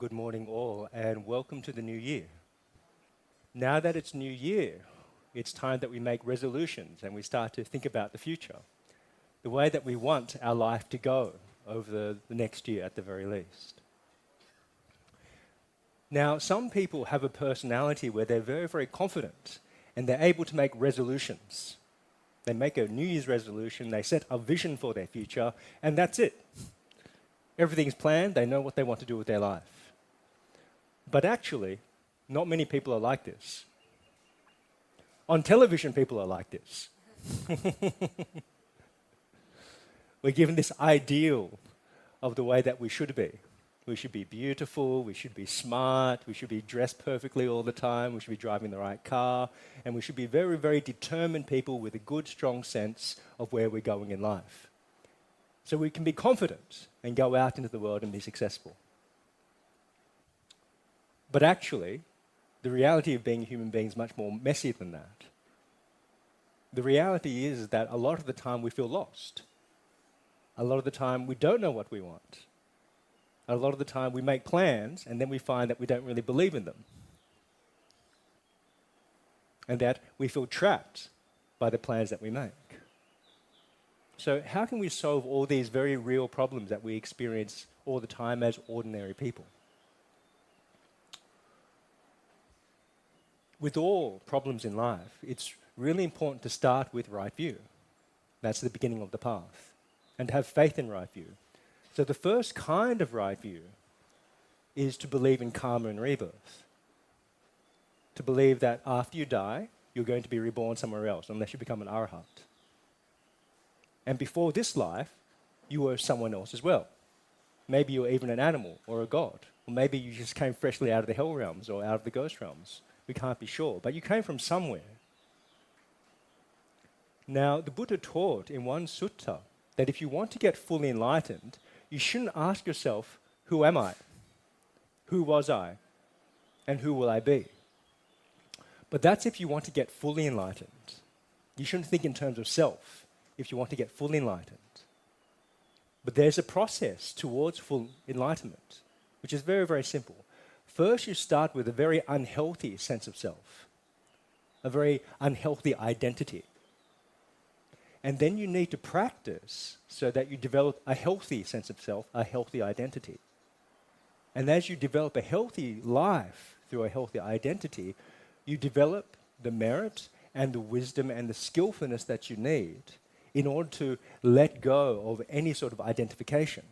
Good morning, all, and welcome to the new year. Now that it's new year, it's time that we make resolutions and we start to think about the future, the way that we want our life to go over the next year at the very least. Now, some people have a personality where they're very, very confident and they're able to make resolutions. They make a New Year's resolution, they set a vision for their future, and that's it. Everything's planned, they know what they want to do with their life. But actually, not many people are like this. On television, people are like this. We're given this ideal of the way that we should be. We should be beautiful, we should be smart, we should be dressed perfectly all the time, we should be driving the right car, and we should be very, very determined people with a good, strong sense of where we're going in life. So we can be confident and go out into the world and be successful. But actually, the reality of being a human being is much more messy than that. The reality is that a lot of the time we feel lost. A lot of the time we don't know what we want. A lot of the time we make plans and then we find that we don't really believe in them. And that we feel trapped by the plans that we make. So how can we solve all these very real problems that we experience all the time as ordinary people? With all problems in life, it's really important to start with right view. That's the beginning of the path. And to have faith in right view. So the first kind of right view is to believe in karma and rebirth. To believe that after you die, you're going to be reborn somewhere else, unless you become an arhat. And before this life, you were someone else as well. Maybe you were even an animal or a god. Or maybe you just came freshly out of the hell realms or out of the ghost realms. We can't be sure, but you came from somewhere. Now, the Buddha taught in one sutta that if you want to get fully enlightened, you shouldn't ask yourself, who am I? Who was I? And who will I be? But that's if you want to get fully enlightened. You shouldn't think in terms of self if you want to get fully enlightened. But there's a process towards full enlightenment, which is very, very simple. First, you start with a very unhealthy sense of self, a very unhealthy identity. And then you need to practice so that you develop a healthy sense of self, a healthy identity. And as you develop a healthy life through a healthy identity, you develop the merit and the wisdom and the skillfulness that you need in order to let go of any sort of identification,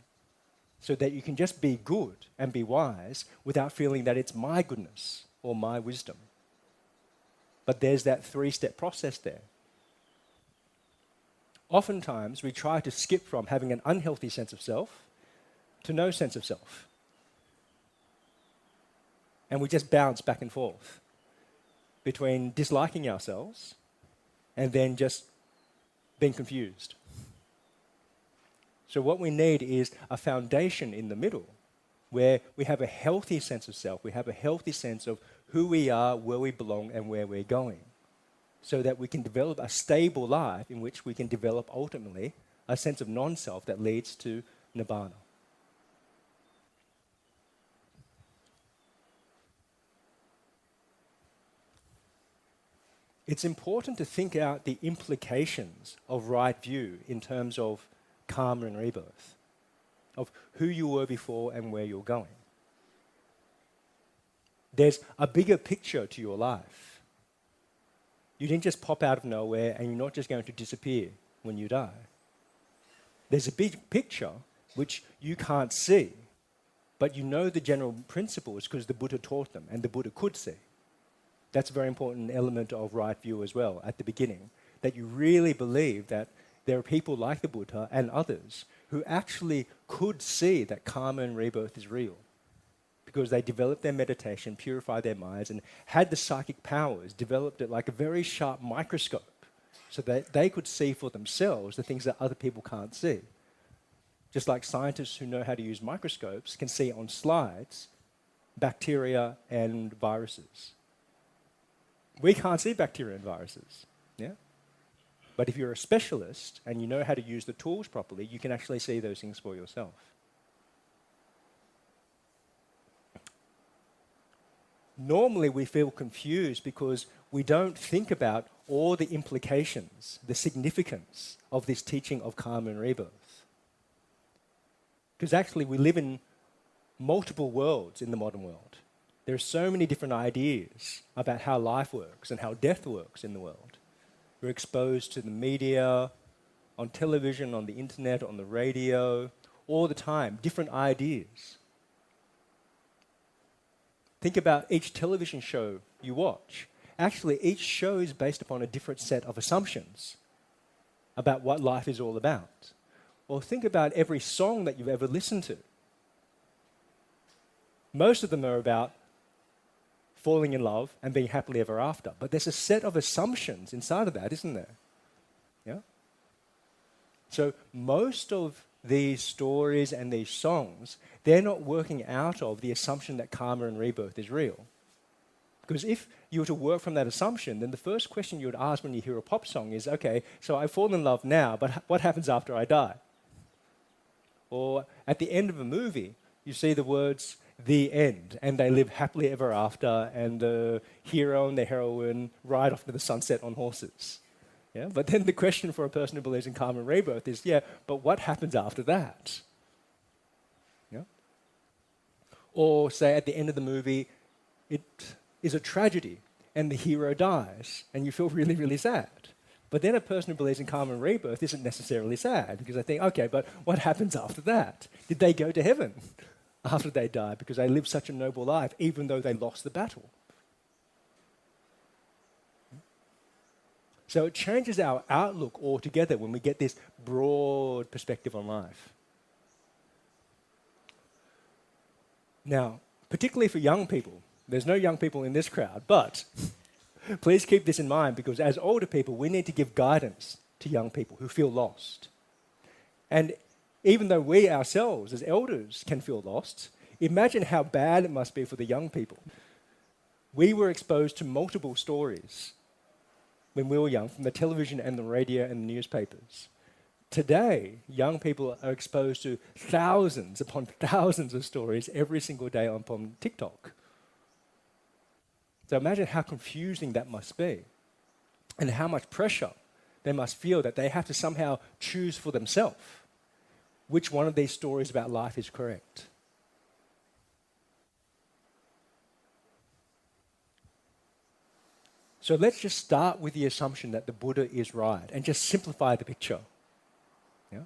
so that you can just be good and be wise without feeling that it's my goodness or my wisdom. But there's that three-step process there. Oftentimes, we try to skip from having an unhealthy sense of self to no sense of self. And we just bounce back and forth between disliking ourselves and then just being confused. So what we need is a foundation in the middle where we have a healthy sense of self, we have a healthy sense of who we are, where we belong, and where we're going, so that we can develop a stable life in which we can develop ultimately a sense of non-self that leads to nibbana. It's important to think out the implications of right view in terms of karma and rebirth, of who you were before and where you're going. There's a bigger picture to your life. You didn't just pop out of nowhere and you're not just going to disappear when you die. There's a big picture which you can't see, but you know the general principles because the Buddha taught them and the Buddha could see. That's a very important element of right view as well at the beginning, that you really believe that there are people like the Buddha and others who actually could see that karma and rebirth is real because they developed their meditation, purified their minds, and had the psychic powers, developed it like a very sharp microscope so that they could see for themselves the things that other people can't see. Just like scientists who know how to use microscopes can see on slides bacteria and viruses. We can't see bacteria and viruses, yeah? But if you're a specialist and you know how to use the tools properly, you can actually see those things for yourself. normally we feel confused because we don't think about all the implications, the significance of this teaching of karma and rebirth. Because actually we live in multiple worlds in the modern world. There are so many different ideas about how life works and how death works in the world. We're exposed to the media, on television, on the internet, on the radio, all the time, different ideas. Think about each television show you watch. Actually, each show is based upon a different set of assumptions about what life is all about. Or think about every song that you've ever listened to. Most of them are about falling in love and being happily ever after. But there's a set of assumptions inside of that, isn't there? Yeah? So most of these stories and these songs, they're not working out of the assumption that karma and rebirth is real. Because if you were to work from that assumption, then the first question you would ask when you hear a pop song is, okay, so I fall in love now, but what happens after I die? Or at the end of a movie, you see the words, the end, and they live happily ever after, and the hero and the heroine ride off to the sunset on horses. Yeah? But then the question for a person who believes in karma and rebirth is, yeah, but what happens after that? Yeah? Or say at the end of the movie, it is a tragedy, and the hero dies, and you feel really, really sad. But then a person who believes in karma and rebirth isn't necessarily sad, because they think, okay, but what happens after that? Did they go to heaven after they die because they lived such a noble life, even though they lost the battle? So it changes our outlook altogether when we get this broad perspective on life. Now, particularly for young people, there's no young people in this crowd, but please keep this in mind, because as older people, we need to give guidance to young people who feel lost. And even though we ourselves, as elders, can feel lost, imagine how bad it must be for the young people. We were exposed to multiple stories when we were young, from the television and the radio and the newspapers. Today, young people are exposed to thousands upon thousands of stories every single day upon TikTok. So imagine how confusing that must be, and how much pressure they must feel that they have to somehow choose for themselves which one of these stories about life is correct. So let's just start with the assumption that the Buddha is right and just simplify the picture. Yeah?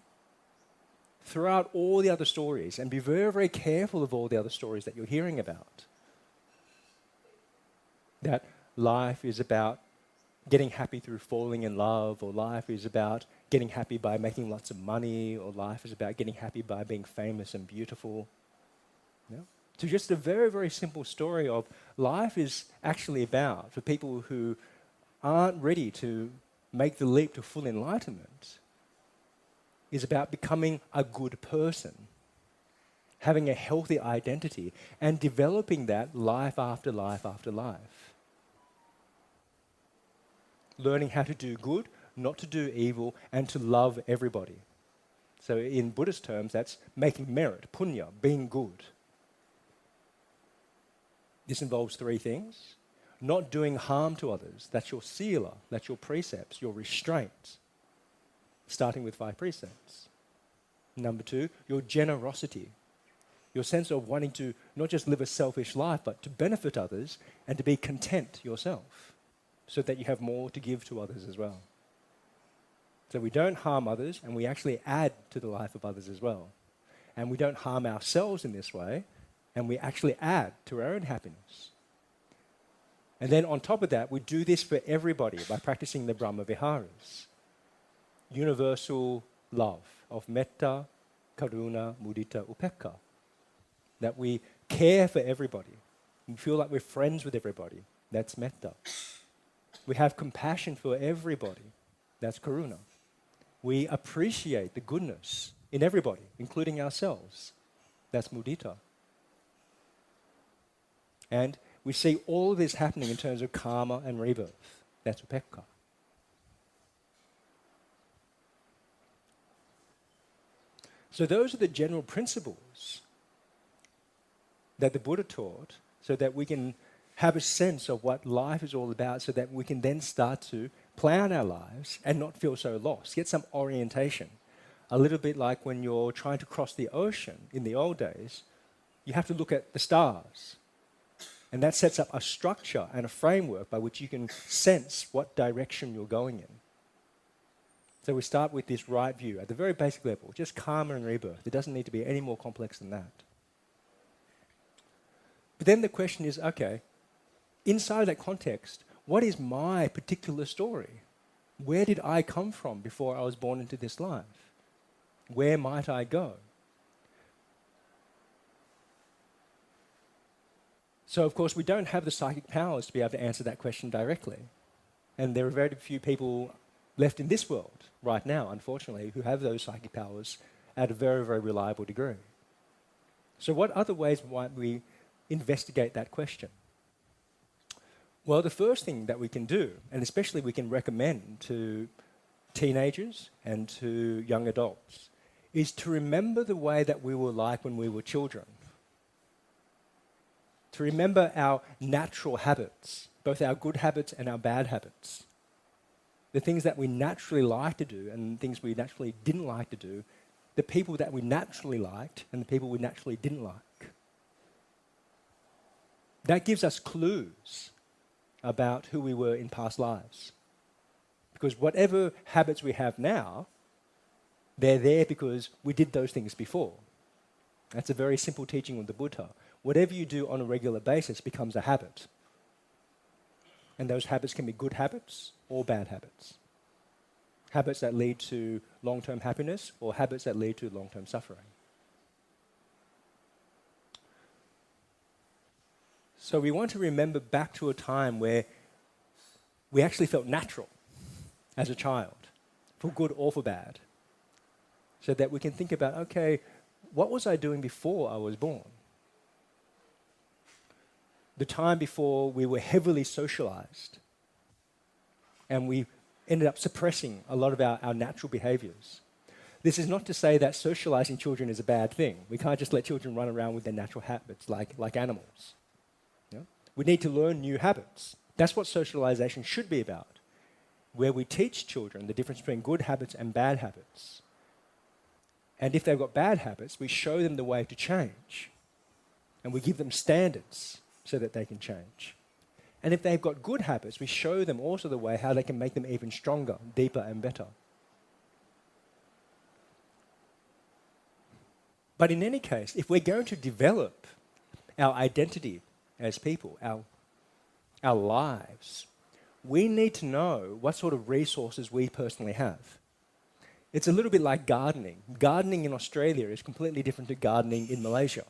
Throw out all the other stories and be very, very careful of all the other stories that you're hearing about. That life is about getting happy through falling in love, or life is about getting happy by making lots of money, or life is about getting happy by being famous and beautiful. Yeah? So just a very, very simple story of life is actually about, for people who aren't ready to make the leap to full enlightenment, is about becoming a good person, having a healthy identity, and developing that life after life after life. Learning how to do good, not to do evil, and to love everybody. So in Buddhist terms, that's making merit, punya, being good. This involves three things. Not doing harm to others. That's your sila, that's your precepts, your restraint. Starting with 5 precepts. Number 2, your generosity. Your sense of wanting to not just live a selfish life, but to benefit others and to be content yourself, so that you have more to give to others as well. So we don't harm others, and we actually add to the life of others as well. And we don't harm ourselves in this way, and we actually add to our own happiness. And then on top of that, we do this for everybody by practicing the Brahma Viharas. Universal love of metta, karuna, mudita, upekkha. That we care for everybody. We feel like we're friends with everybody. That's metta. We have compassion for everybody. That's karuna. We appreciate the goodness in everybody, including ourselves. That's mudita. And we see all of this happening in terms of karma and rebirth. That's upekkha. So those are the general principles that the Buddha taught, so that we can have a sense of what life is all about so that we can then start to plan our lives and not feel so lost, get some orientation. A little bit like when you're trying to cross the ocean in the old days, you have to look at the stars. And that sets up a structure and a framework by which you can sense what direction you're going in. So we start with this right view at the very basic level, just karma and rebirth. It doesn't need to be any more complex than that. But then the question is, okay, inside that context, what is my particular story? Where did I come from before I was born into this life? Where might I go? So, of course, we don't have the psychic powers to be able to answer that question directly. And there are very few people left in this world right now, unfortunately, who have those psychic powers at a very, very reliable degree. So what other ways might we investigate that question? Well, the first thing that we can do, and especially we can recommend to teenagers and to young adults, is to remember the way that we were like when we were children. To remember our natural habits, both our good habits and our bad habits. The things that we naturally like to do and things we naturally didn't like to do, the people that we naturally liked and the people we naturally didn't like. That gives us clues about who we were in past lives. Because whatever habits we have now, they're there because we did those things before. That's a very simple teaching of the Buddha. Whatever you do on a regular basis becomes a habit. And those habits can be good habits or bad habits. Habits that lead to long-term happiness or habits that lead to long-term suffering. So we want to remember back to a time where we actually felt natural as a child, for good or for bad. So that we can think about, okay, what was I doing before I was born? The time before we were heavily socialized and we ended up suppressing a lot of our natural behaviors. This is not to say that socializing children is a bad thing. We can't just let children run around with their natural habits like animals. You know? We need to learn new habits. That's what socialization should be about, where we teach children the difference between good habits and bad habits. And if they've got bad habits, we show them the way to change. And we give them standards so that they can change. And if they've got good habits, we show them also the way how they can make them even stronger, deeper and better. But in any case, if we're going to develop our identity as people, our lives, we need to know what sort of resources we personally have. It's a little bit like gardening. Gardening in Australia is completely different to gardening in Malaysia.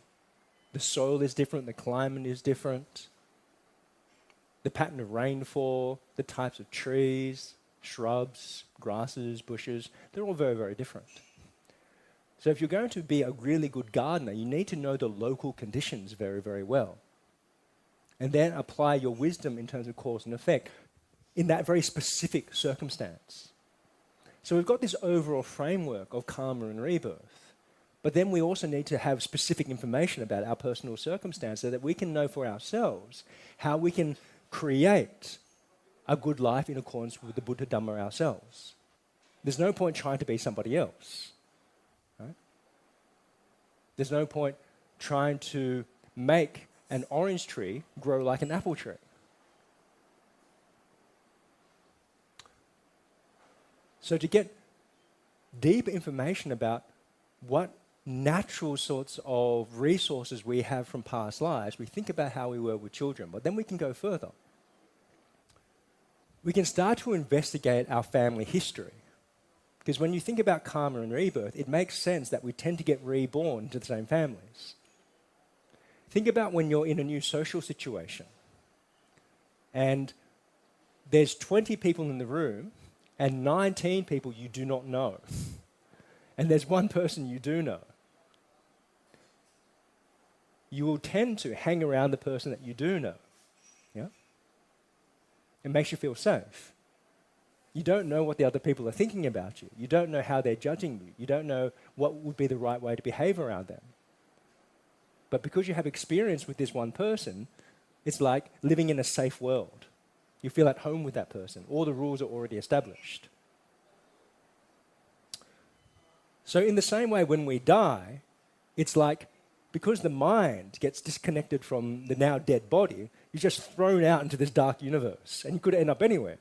The soil is different, the climate is different, the pattern of rainfall, the types of trees, shrubs, grasses, bushes, they're all very, very different. So if you're going to be a really good gardener, you need to know the local conditions very, very well. And then apply your wisdom in terms of cause and effect in that very specific circumstance. So we've got this overall framework of karma and rebirth. But then we also need to have specific information about our personal circumstance so that we can know for ourselves how we can create a good life in accordance with the Buddha Dhamma ourselves. There's no point trying to be somebody else. Right? There's no point trying to make an orange tree grow like an apple tree. So to get deep information about what natural sorts of resources we have from past lives, we think about how we were with children, but then we can go further. We can start to investigate our family history. Because when you think about karma and rebirth, it makes sense that we tend to get reborn to the same families. Think about when you're in a new social situation and there's 20 people in the room and 19 people you do not know. And there's one person you do know. You will tend to hang around the person that you do know. Yeah? It makes you feel safe. You don't know what the other people are thinking about you. You don't know how they're judging you. You don't know what would be the right way to behave around them. But because you have experience with this one person, It's like living in a safe world. You feel at home with that person. All the rules are already established. So in the same way, when we die, it's like, because the mind gets disconnected from the now dead body, you're just thrown out into this dark universe, and you could end up anywhere.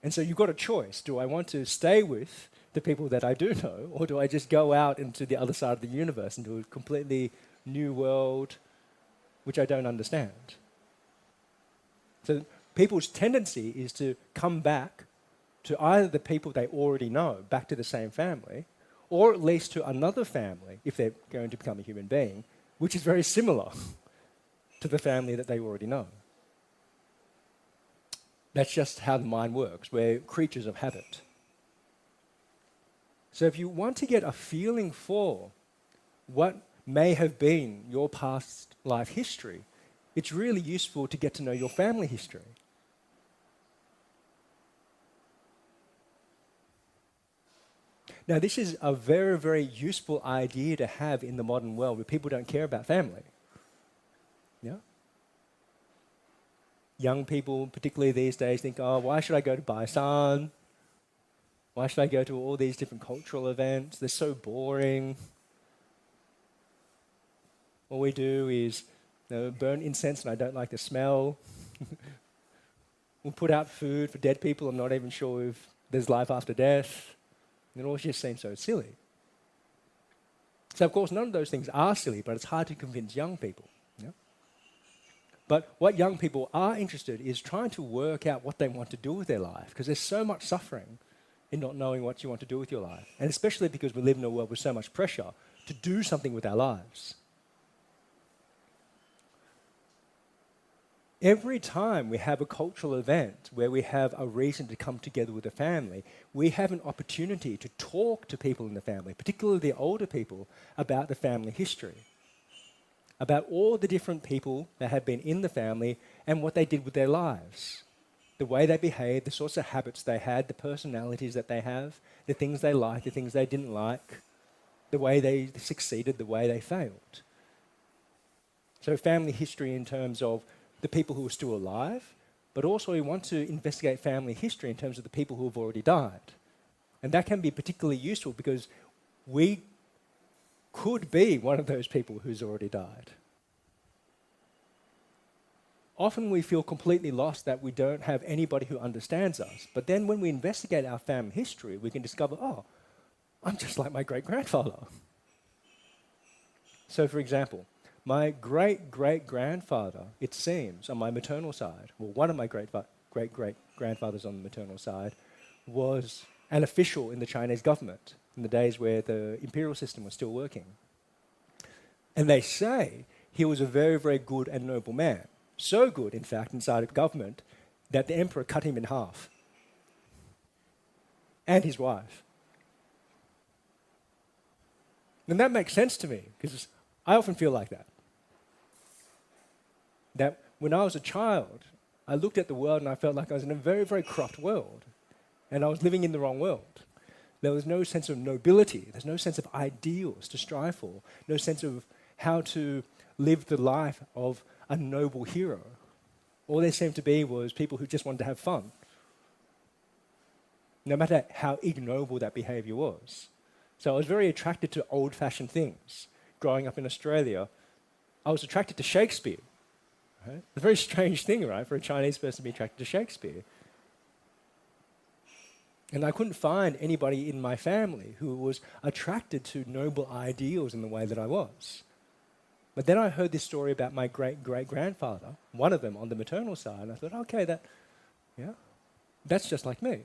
And so you've got a choice. Do I want to stay with the people that I do know, or do I just go out into the other side of the universe, into a completely new world, which I don't understand? So people's tendency is to come back to either the people they already know, back to the same family, or at least to another family, if they're going to become a human being, which is very similar to the family that they already know. That's just how the mind works. We're creatures of habit. So if you want to get a feeling for what may have been your past life history, it's really useful to get to know your family history. Now, this is a very, very useful idea to have in the modern world where people don't care about family. Yeah? Young people, particularly these days, think, oh, why should I go to Baisan? Why should I go to all these different cultural events? They're so boring. All we do is burn incense, and I don't like the smell. We'll put out food for dead people. I'm not even sure if there's life after death. It all just seems so silly. So, of course, none of those things are silly, but it's hard to convince young people. Yeah? But what young people are interested in is trying to work out what they want to do with their life, because there's so much suffering in not knowing what you want to do with your life. And especially because we live in a world with so much pressure to do something with our lives. Every time we have a cultural event where we have a reason to come together with a family, we have an opportunity to talk to people in the family, particularly the older people, about the family history, about all the different people that have been in the family and what they did with their lives, the way they behaved, the sorts of habits they had, the personalities that they have, the things they liked, the things they didn't like, the way they succeeded, the way they failed. So family history in terms of the people who are still alive, but also we want to investigate family history in terms of the people who have already died. And that can be particularly useful because we could be one of those people who's already died. Often we feel completely lost that we don't have anybody who understands us. But then when we investigate our family history, we can discover, oh, I'm just like my great-grandfather. So for example, my great-great-grandfather, it seems, on my maternal side, well, one of my great-great-grandfathers on the maternal side, was an official in the Chinese government in the days where the imperial system was still working. And they say he was a very, very good and noble man. So good, in fact, inside of government, that the emperor cut him in half. And his wife. And that makes sense to me, because I often feel like that. That when I was a child, I looked at the world and I felt like I was in a very, very corrupt world. And I was living in the wrong world. There was no sense of nobility. There's no sense of ideals to strive for. No sense of how to live the life of a noble hero. All there seemed to be was people who just wanted to have fun. No matter how ignoble that behavior was. So I was very attracted to old-fashioned things. Growing up in Australia, I was attracted to Shakespeare. Right? It's a very strange thing, right, for a Chinese person to be attracted to Shakespeare. And I couldn't find anybody in my family who was attracted to noble ideals in the way that I was. But then I heard this story about my great-great-grandfather, one of them on the maternal side, and I thought, okay, that's just like me.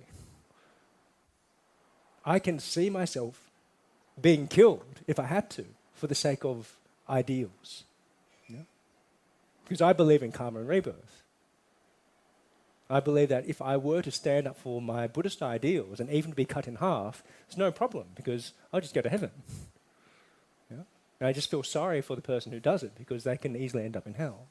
I can see myself being killed, if I had to, for the sake of ideals. Yeah? Because I believe in karma and rebirth. I believe that if I were to stand up for my Buddhist ideals and even to be cut in half, it's no problem because I'll just go to heaven. Yeah? And I just feel sorry for the person who does it because they can easily end up in hell.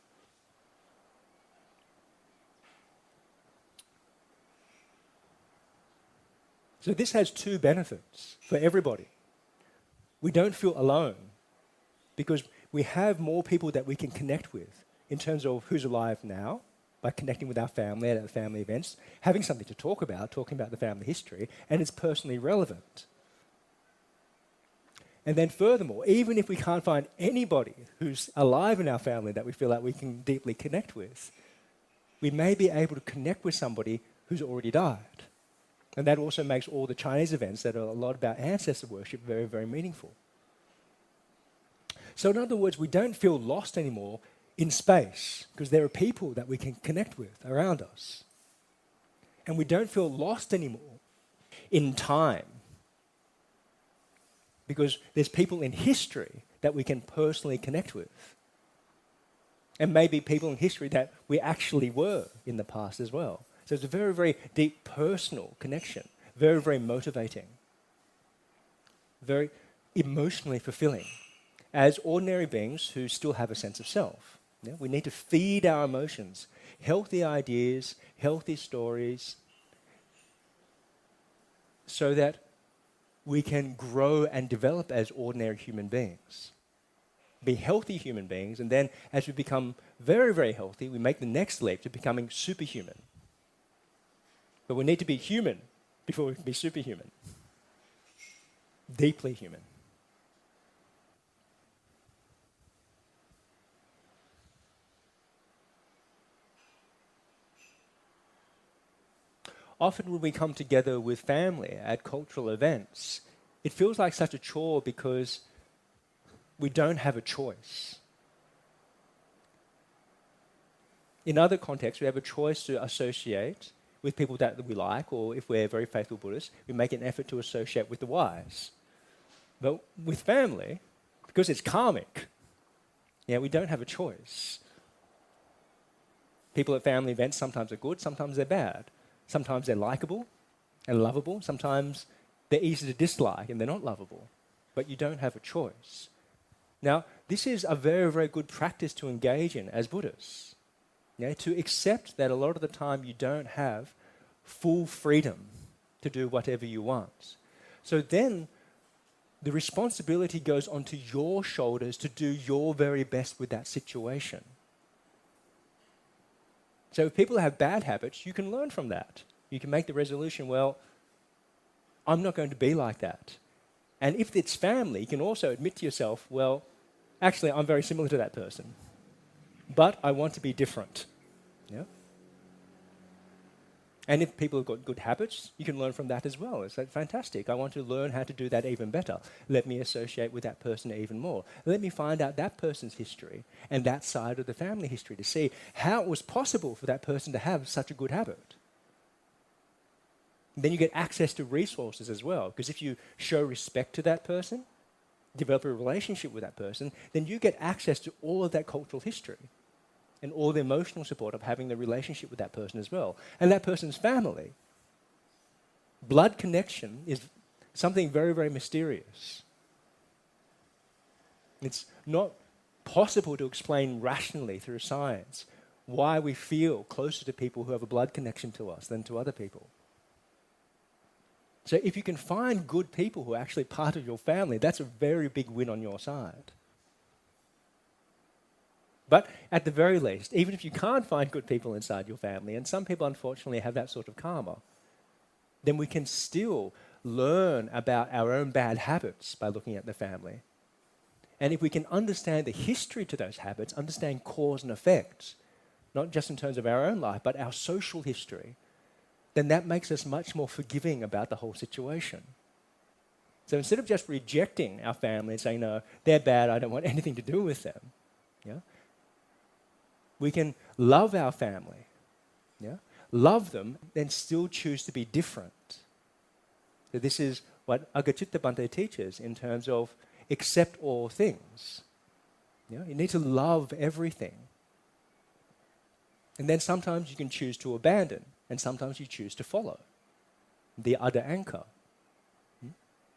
So this has two benefits for everybody. We don't feel alone because we have more people that we can connect with in terms of who's alive now, by connecting with our family at our family events, having something to talk about, talking about the family history, and it's personally relevant. And then furthermore, even if we can't find anybody who's alive in our family that we feel like we can deeply connect with, we may be able to connect with somebody who's already died. And that also makes all the Chinese events that are a lot about ancestor worship very, very meaningful. So in other words, we don't feel lost anymore in space because there are people that we can connect with around us. And we don't feel lost anymore in time because there's people in history that we can personally connect with. And maybe people in history that we actually were in the past as well. So it's a very, very deep personal connection, very, very motivating, very emotionally fulfilling as ordinary beings who still have a sense of self. Yeah? We need to feed our emotions healthy ideas, healthy stories, so that we can grow and develop as ordinary human beings. Be healthy human beings, and then as we become very, very healthy, we make the next leap to becoming superhuman. But we need to be human before we can be superhuman. Deeply human. Often when we come together with family at cultural events, it feels like such a chore because we don't have a choice. In other contexts, we have a choice to associate with people that we like, or if we're very faithful Buddhists, we make an effort to associate with the wise. But with family, because it's karmic, we don't have a choice. People at family events sometimes are good, sometimes they're bad. Sometimes they're likable and lovable. Sometimes they're easy to dislike and they're not lovable. But you don't have a choice. Now, this is a very, very good practice to engage in as Buddhists. To accept that a lot of the time you don't have full freedom to do whatever you want. So then the responsibility goes onto your shoulders to do your very best with that situation. So if people have bad habits, you can learn from that. You can make the resolution, well, I'm not going to be like that. And if it's family, you can also admit to yourself, well, actually, I'm very similar to that person. But I want to be different. Yeah? And if people have got good habits, you can learn from that as well. It's like, fantastic. I want to learn how to do that even better. Let me associate with that person even more. Let me find out that person's history and that side of the family history to see how it was possible for that person to have such a good habit. Then you get access to resources as well, because if you show respect to that person, develop a relationship with that person, then you get access to all of that cultural history and all the emotional support of having the relationship with that person as well. And that person's family. Blood connection is something very, very mysterious. It's not possible to explain rationally through science why we feel closer to people who have a blood connection to us than to other people. So if you can find good people who are actually part of your family, that's a very big win on your side. But at the very least, even if you can't find good people inside your family, and some people unfortunately have that sort of karma, then we can still learn about our own bad habits by looking at the family. And if we can understand the history to those habits, understand cause and effect, not just in terms of our own life, but our social history, then that makes us much more forgiving about the whole situation. So instead of just rejecting our family and saying, no, they're bad, I don't want anything to do with them, we can love our family, love them, then still choose to be different. So this is what Agacitta Bhante teaches in terms of accept all things. You need to love everything. And then sometimes you can choose to abandon, and sometimes you choose to follow the other anchor.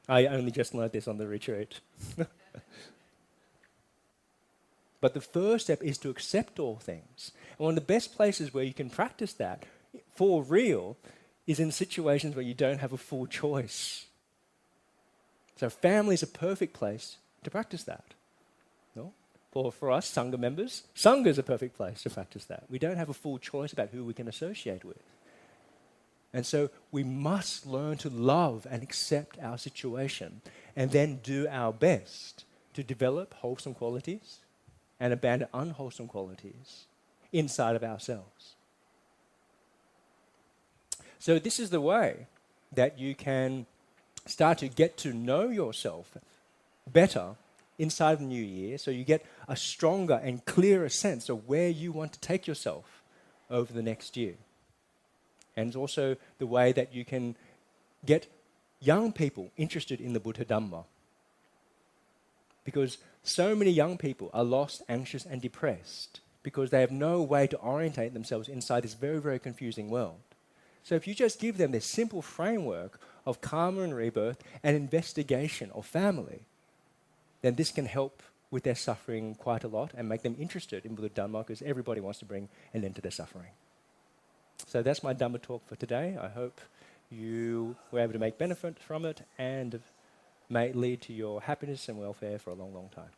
I only just learned this on the retreat. But the first step is to accept all things. And one of the best places where you can practice that for real is in situations where you don't have a full choice. So family is a perfect place to practice that. or for us, Sangha members, Sangha is a perfect place to practice that. We don't have a full choice about who we can associate with. And so we must learn to love and accept our situation and then do our best to develop wholesome qualities and abandon unwholesome qualities inside of ourselves. So this is the way that you can start to get to know yourself better inside of the new year, so you get a stronger and clearer sense of where you want to take yourself over the next year. And it's also the way that you can get young people interested in the Buddha Dhamma. Because so many young people are lost, anxious, and depressed because they have no way to orientate themselves inside this very, very confusing world. So if you just give them this simple framework of karma and rebirth and investigation of family, then this can help with their suffering quite a lot and make them interested in Buddha Dhamma, because everybody wants to bring an end to their suffering. So that's my Dhamma talk for today. I hope you were able to make benefit from it and may it lead to your happiness and welfare for a long, long time.